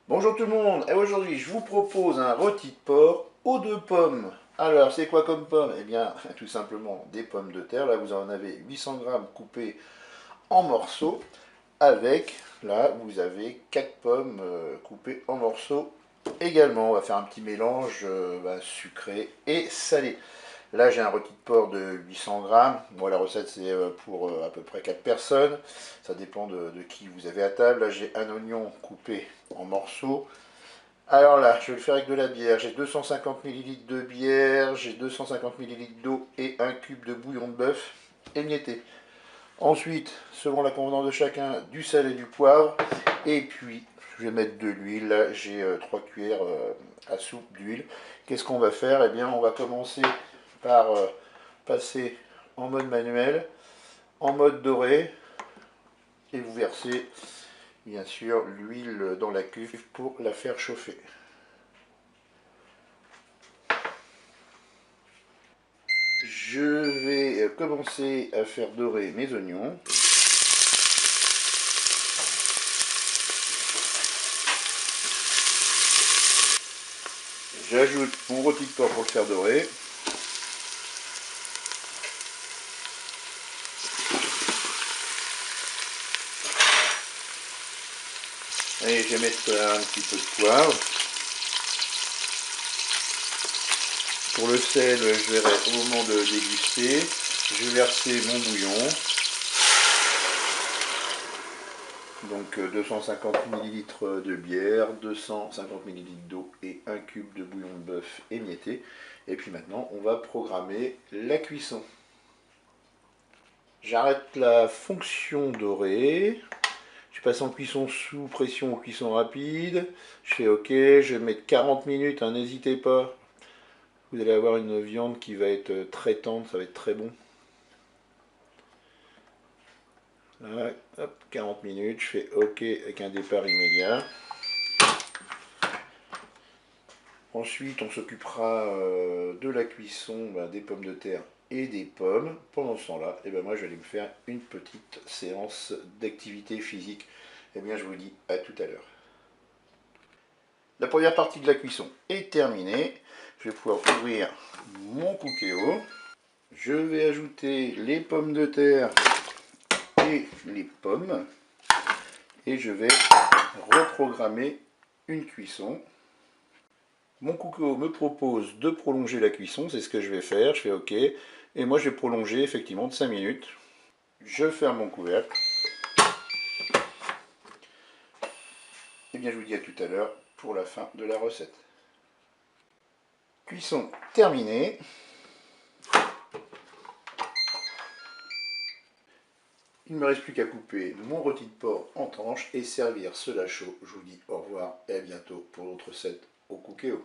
Bonjour tout le monde, et aujourd'hui je vous propose un rôti de porc aux 2 pommes. Alors c'est quoi comme pommes? Eh bien tout simplement des pommes de terre, là vous en avez 800 grammes coupées en morceaux, avec, là vous avez 4 pommes coupées en morceaux également. On va faire un petit mélange sucré et salé. Là j'ai un rôti de porc de 800 grammes. Bon, la recette c'est pour à peu près 4 personnes. Ça dépend de qui vous avez à table. Là j'ai un oignon coupé en morceaux. Alors là, je vais le faire avec de la bière. J'ai 250 ml de bière, j'ai 250 ml d'eau et un cube de bouillon de bœuf émietté. Ensuite, selon la convenance de chacun, du sel et du poivre. Et puis, je vais mettre de l'huile. Là, j'ai 3 cuillères à soupe d'huile. Qu'est-ce qu'on va faire? Eh bien, on va commencer par passer en mode manuel, en mode doré, et vous versez bien sûr l'huile dans la cuve pour la faire chauffer. Je vais commencer à faire dorer mes oignons. J'ajoute mon rôti de porc pour le faire dorer. Et je vais mettre un petit peu de poivre. Pour le sel, je verrai au moment de déguster. Je vais verser mon bouillon. Donc 250 ml de bière, 250 ml d'eau et un cube de bouillon de bœuf émietté. Et puis maintenant, on va programmer la cuisson. J'arrête la fonction dorée. Je passe en cuisson sous pression ou cuisson rapide. Je fais OK. Je vais mettre 40 minutes. Hein, n'hésitez pas. Vous allez avoir une viande qui va être très tendre. Ça va être très bon. Là, hop, 40 minutes. Je fais OK avec un départ immédiat. Ensuite, on s'occupera de la cuisson des pommes de terre et des pommes. Pendant ce temps-là, moi je vais aller me faire une petite séance d'activité physique. Je vous dis à tout à l'heure. La première partie de la cuisson est terminée. Je vais pouvoir ouvrir mon Cookéo. Je vais ajouter les pommes de terre et les pommes. Et je vais reprogrammer une cuisson. Mon Cookéo me propose de prolonger la cuisson, c'est ce que je vais faire. Je fais OK. Et moi je vais prolonger effectivement de 5 minutes. Je ferme mon couvercle. Et je vous dis à tout à l'heure pour la fin de la recette. Cuisson terminée. Il ne me reste plus qu'à couper mon rôti de porc en tranches et servir cela chaud. Je vous dis au revoir et à bientôt pour d'autres recettes au Cookéo.